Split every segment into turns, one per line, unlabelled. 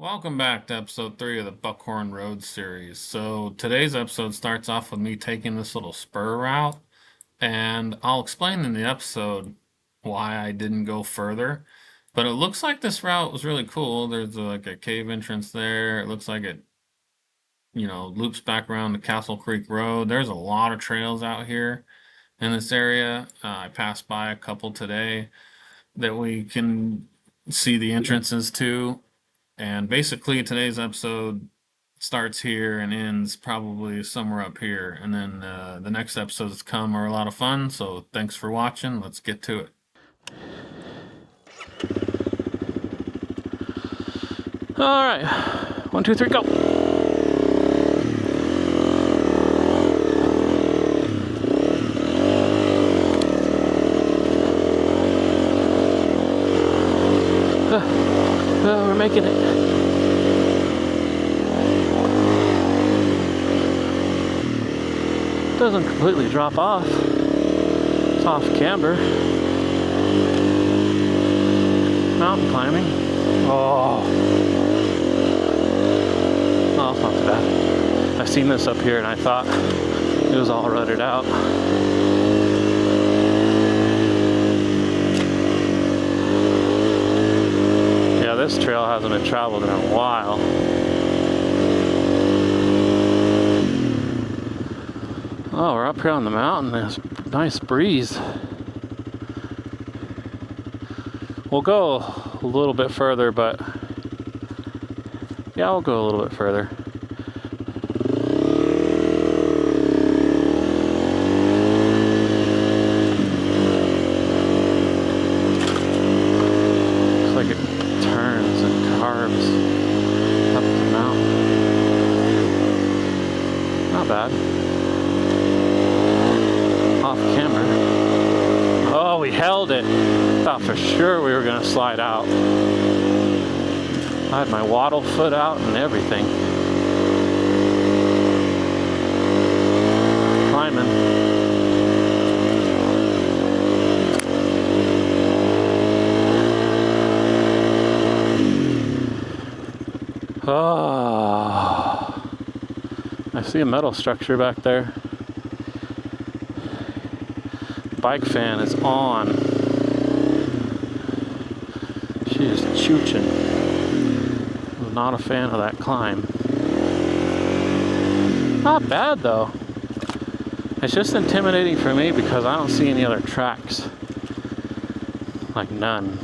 Welcome back to episode 3 of the Buckhorn Road series. So today's episode starts off with me taking this little spur route, and I'll explain in the episode why I didn't go further. But it looks like this route was really cool. There's like a cave entrance there. It looks like it, loops back around the Castle Creek Road. There's a lot of trails out here in this area. I passed by a couple today that we can see the entrances to. And basically, today's episode starts here and ends probably somewhere up here. And then the next episodes to come are a lot of fun. So thanks for watching. Let's get to it.
All right, 1, 2, 3, go. We're making it. Doesn't completely drop off. It's off camber. Mountain climbing. Oh, it's not too bad. I've seen this up here and I thought it was all rutted out. Yeah, this trail hasn't been traveled in a while. Oh, we're up here on the mountain. There's a nice breeze. We'll go a little bit further, but yeah, we'll go a little bit further. Looks like it turns and carves up the mountain. Not bad. Off camera. Oh, we held it. Thought for sure we were gonna slide out. I had my waddle foot out and everything. Climbing. Oh, I see a metal structure back there. Bike fan is on. She is chooching. Not a fan of that climb. Not bad though. It's just intimidating for me because I don't see any other tracks. Like none.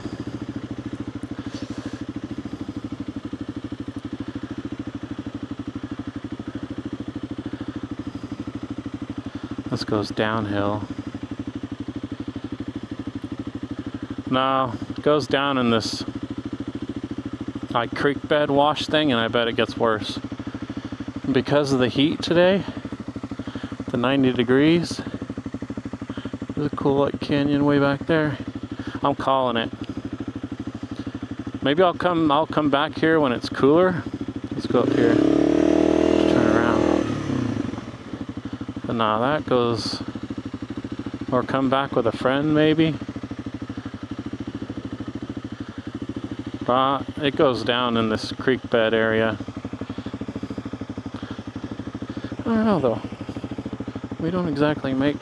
This goes downhill. No, it goes down in this like creek bed wash thing, and I bet it gets worse. Because of the heat today, the 90 degrees, there's a cool like canyon way back there. I'm calling it. Maybe I'll come back here when it's cooler. Let's go up here. Let's turn around. But nah, that goes, or come back with a friend maybe. It goes down in this creek bed area. I don't know though. We don't exactly make...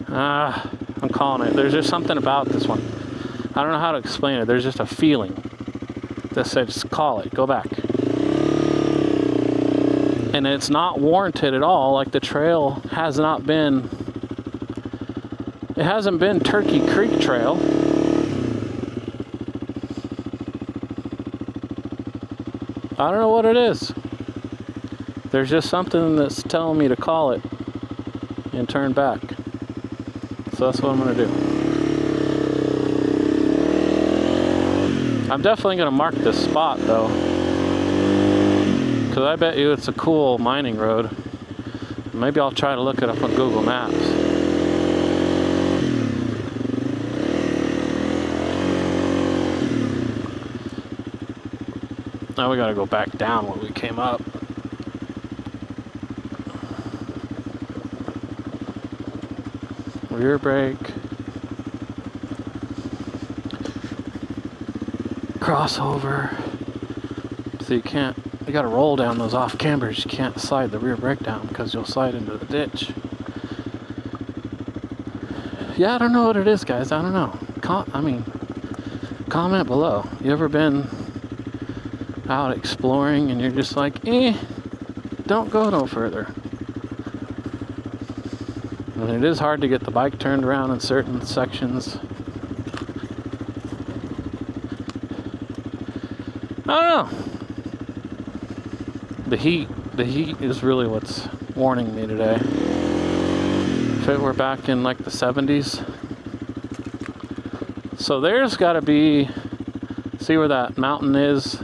I'm calling it. There's just something about this one. I don't know how to explain it. There's just a feeling that says, call it, go back. And it's not warranted at all. Like the trail has not been... It hasn't been Turkey Creek Trail. I don't know what it is. There's just something that's telling me to call it and turn back. So that's what I'm gonna do. I'm definitely gonna mark this spot though, because I bet you it's a cool mining road. Maybe I'll try to look it up on Google Maps. Now we gotta go back down where we came up. Rear brake. Crossover. So you gotta roll down those off cambers. You can't slide the rear brake down because you'll slide into the ditch. Yeah, I don't know what it is, guys. I don't know. Comment below. You ever been out exploring and you're just like, don't go no further? And it is hard to get the bike turned around in certain sections. I don't know. The heat is really what's warning me today. If it were back in like the 70s. So there's got to be, see where that mountain is?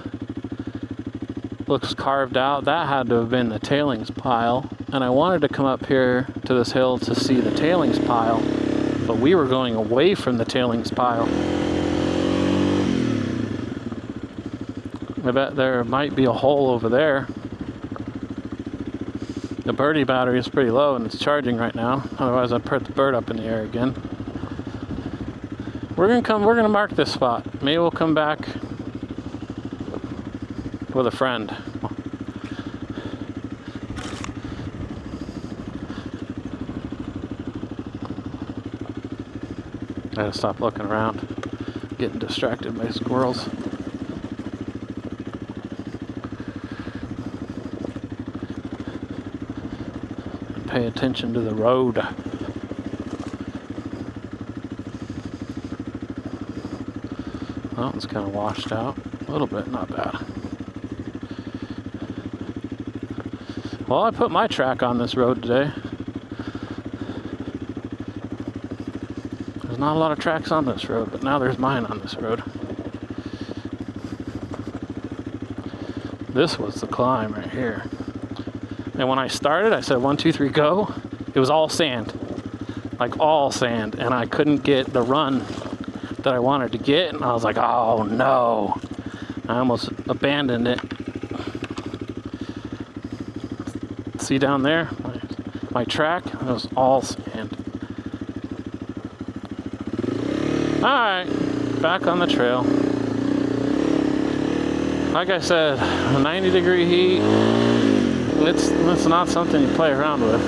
Looks carved out. That had to have been the tailings pile. And I wanted to come up here to this hill to see the tailings pile, but we were going away from the tailings pile. I bet there might be a hole over there. The birdie battery is pretty low and it's charging right now. Otherwise I'd put the bird up in the air again. We're gonna mark this spot. Maybe we'll come back with a friend. I gotta stop looking around, getting distracted by squirrels. Pay attention to the road. Well, it's kind of washed out a little bit, not bad. Well, I put my track on this road today. There's not a lot of tracks on this road, but now there's mine on this road. This was the climb right here. And when I started, I said 1, 2, 3, go. It was all sand, like all sand, and I couldn't get the run that I wanted to get, and I was like, oh no. I almost abandoned it. See down there, my track, it was all sand. Alright, back on the trail. Like I said, a 90-degree heat, it's not something you play around with.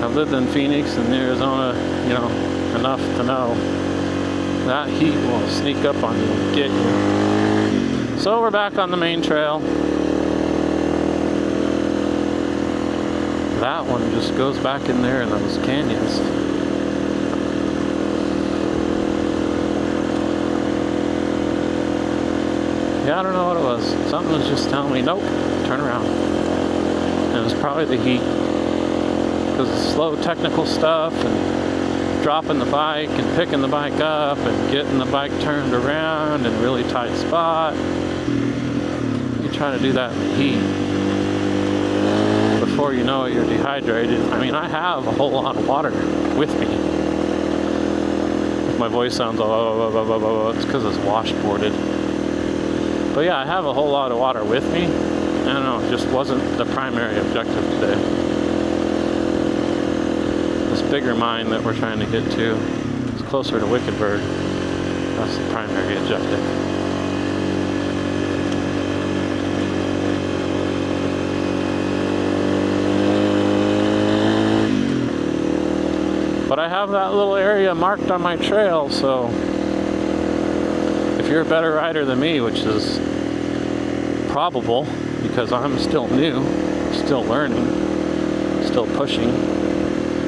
I've lived in Phoenix and Arizona, enough to know that heat will sneak up on you and get you. So we're back on the main trail. That one just goes back in there in those canyons. Yeah, I don't know what it was. Something was just telling me, nope, turn around. And it was probably the heat. Because it's slow technical stuff and dropping the bike and picking the bike up and getting the bike turned around in a really tight spot. You try to do that in the heat. Before you know it, you're dehydrated. I mean, I have a whole lot of water with me. If my voice sounds, it's because it's washboarded. But yeah, I have a whole lot of water with me. I don't know, it just wasn't the primary objective today. This bigger mine that we're trying to get to is closer to Wickedburg. That's the primary objective. But I have that little area marked on my trail, so if you're a better rider than me, which is probable because I'm still new, still learning, still pushing.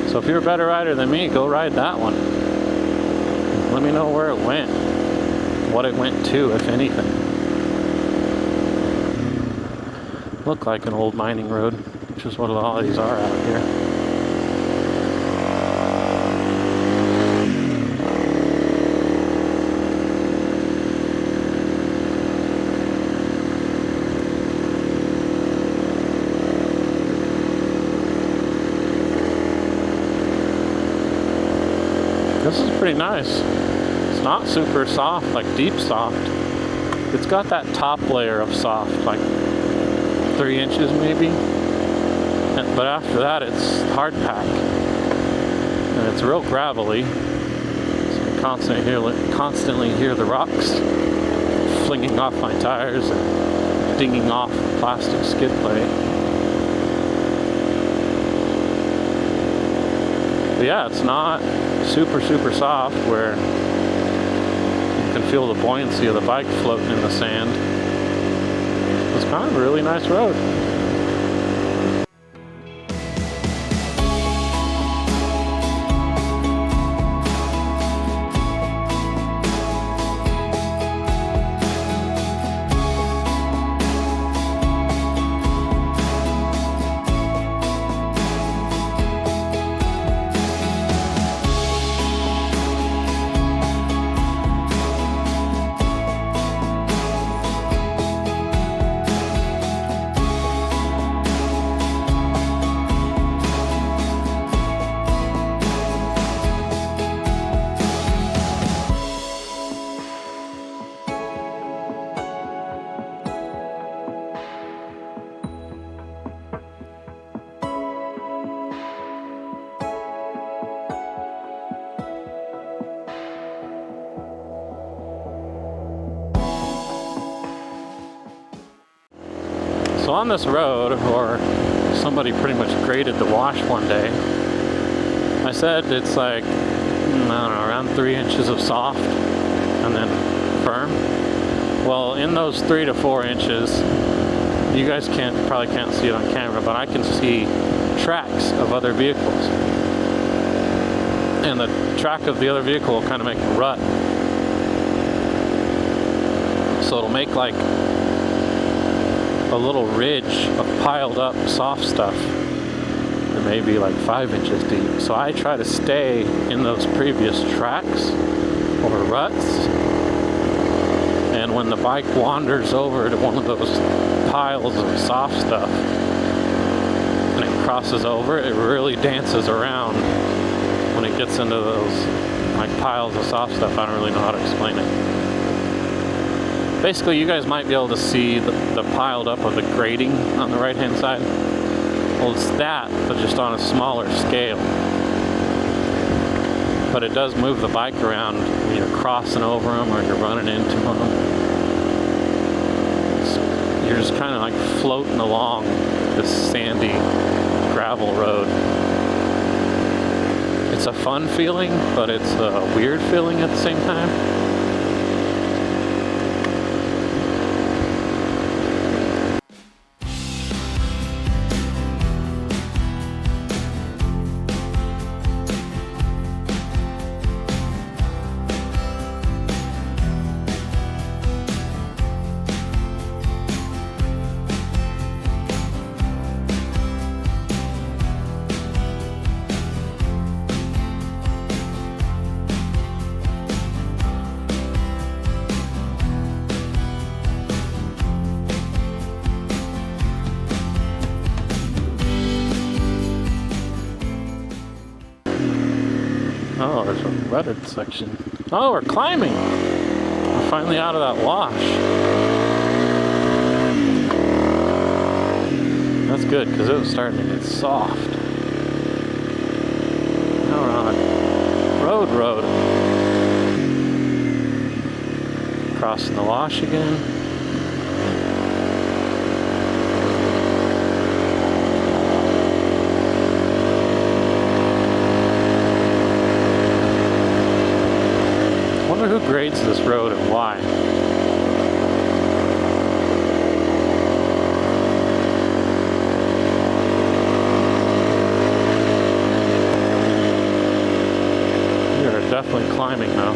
So if you're a better rider than me, go ride that one. Let me know where it went, what it went to, if anything. Look like an old mining road, which is what a lot of these are out here. This is pretty nice. It's not super soft, like deep soft. It's got that top layer of soft, like 3 inches maybe. But after that, it's hard pack. And it's real gravelly. So I constantly hear the rocks flinging off my tires. And dinging off the plastic skid plate. But yeah, it's not super soft where you can feel the buoyancy of the bike floating in the sand. It's kind of a really nice road. So on this road, or somebody pretty much graded the wash one day, I said it's like, I don't know, around 3 inches of soft and then firm. Well, in those 3 to 4 inches, you guys probably can't see it on camera, but I can see tracks of other vehicles. And the track of the other vehicle will kind of make a rut. So it'll make like a little ridge of piled up soft stuff that may be like 5 inches deep. So I try to stay in those previous tracks or ruts, and when the bike wanders over to one of those piles of soft stuff and it crosses over, it really dances around when it gets into those like piles of soft stuff. I don't really know how to explain it. Basically, you guys might be able to see the piled up of the grading on the right hand side. Well, it's that, but just on a smaller scale. But it does move the bike around when you're crossing over them or you're running into them. You're just kind of like floating along this sandy gravel road. It's a fun feeling, but it's a weird feeling at the same time. Oh, there's a rutted section. Oh, we're climbing! We're finally out of that wash. That's good, because it was starting to get soft. Now we're on road. Crossing the wash again. Who grades this road and why? We are definitely climbing now.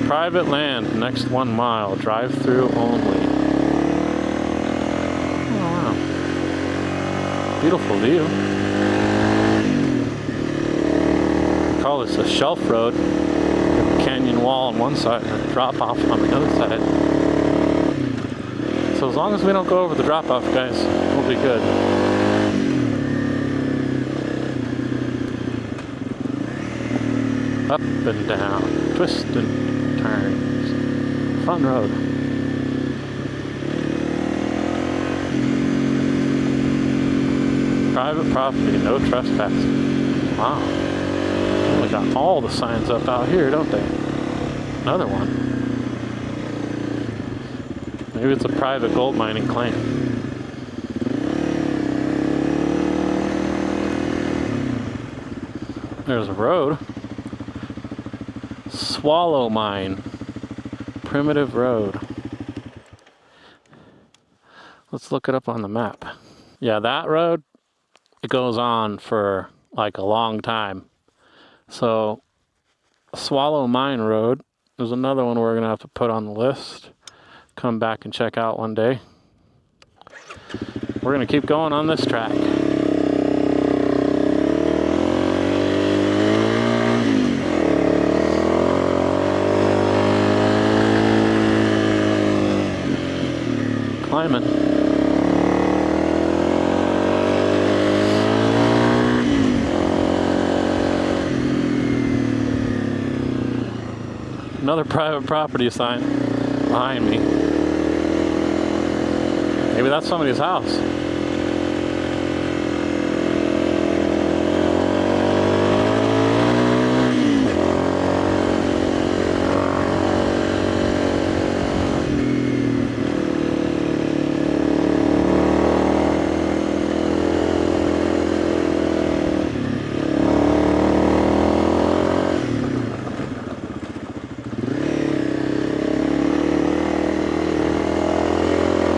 Private land, next 1 mile, drive-through only. Oh wow. Beautiful view. We call this a shelf road. A canyon wall on one side and a drop off on the other side. So as long as we don't go over the drop off, guys, we'll be good. Up and down, twist and turns. Fun road. Private property, no trespassing. Wow. They got all the signs up out here, don't they? Another one. Maybe it's a private gold mining claim. There's a road. Swallow Mine. Primitive road. Let's look it up on the map. Yeah, that road, it goes on for like a long time. So, Swallow Mine Road is another one we're gonna have to put on the list. Come back and check out one day. We're gonna keep going on this track. Climbing. Another private property sign behind me. Maybe that's somebody's house.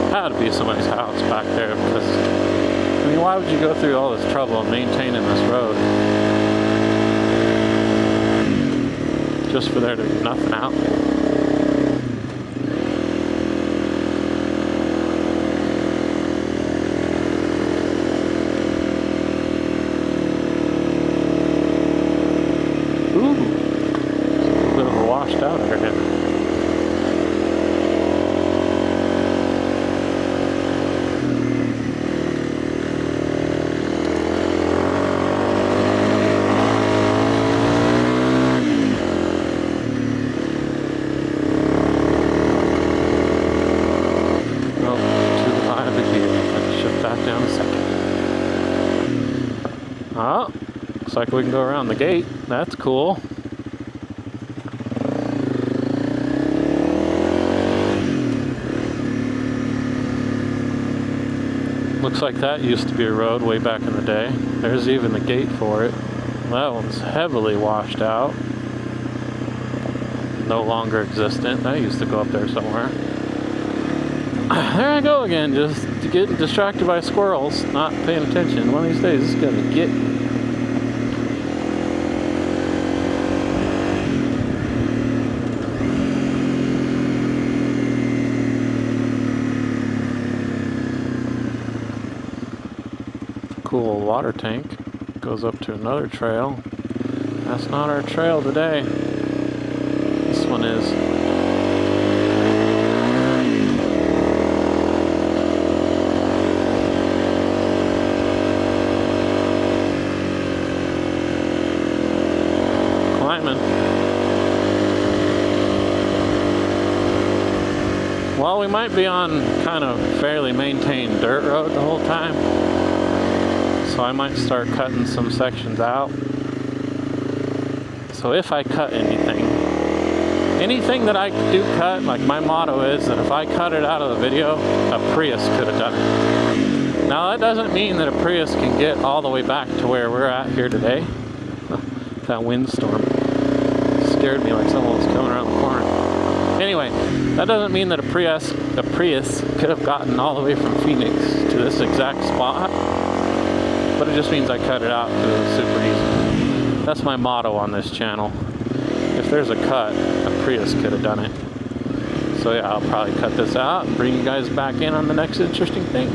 Had to be somebody's house back there because, I mean, why would you go through all this trouble of maintaining this road just for there to be nothing out there? Ooh, it's a little bit of a washed out area. Oh, looks like we can go around the gate. That's cool. Looks like that used to be a road way back in the day. There's even the gate for it. That one's heavily washed out. No longer existent. That used to go up there somewhere. There I go again, just getting distracted by squirrels, not paying attention. One of these days, it's gonna get me. Cool water tank. Goes up to another trail. That's not our trail today. This one is. Well, we might be on kind of fairly maintained dirt road the whole time, so I might start cutting some sections out. So if I cut anything that I do cut, like my motto is that if I cut it out of the video, a Prius could have done it. Now that doesn't mean that a Prius can get all the way back to where we're at here today. That windstorm scared me like someone was coming around the corner. Anyway, that doesn't mean that a Prius could have gotten all the way from Phoenix to this exact spot, but it just means I cut it out because it was super easy. That's my motto on this channel. If there's a cut, a Prius could have done it. So yeah, I'll probably cut this out and bring you guys back in on the next interesting thing.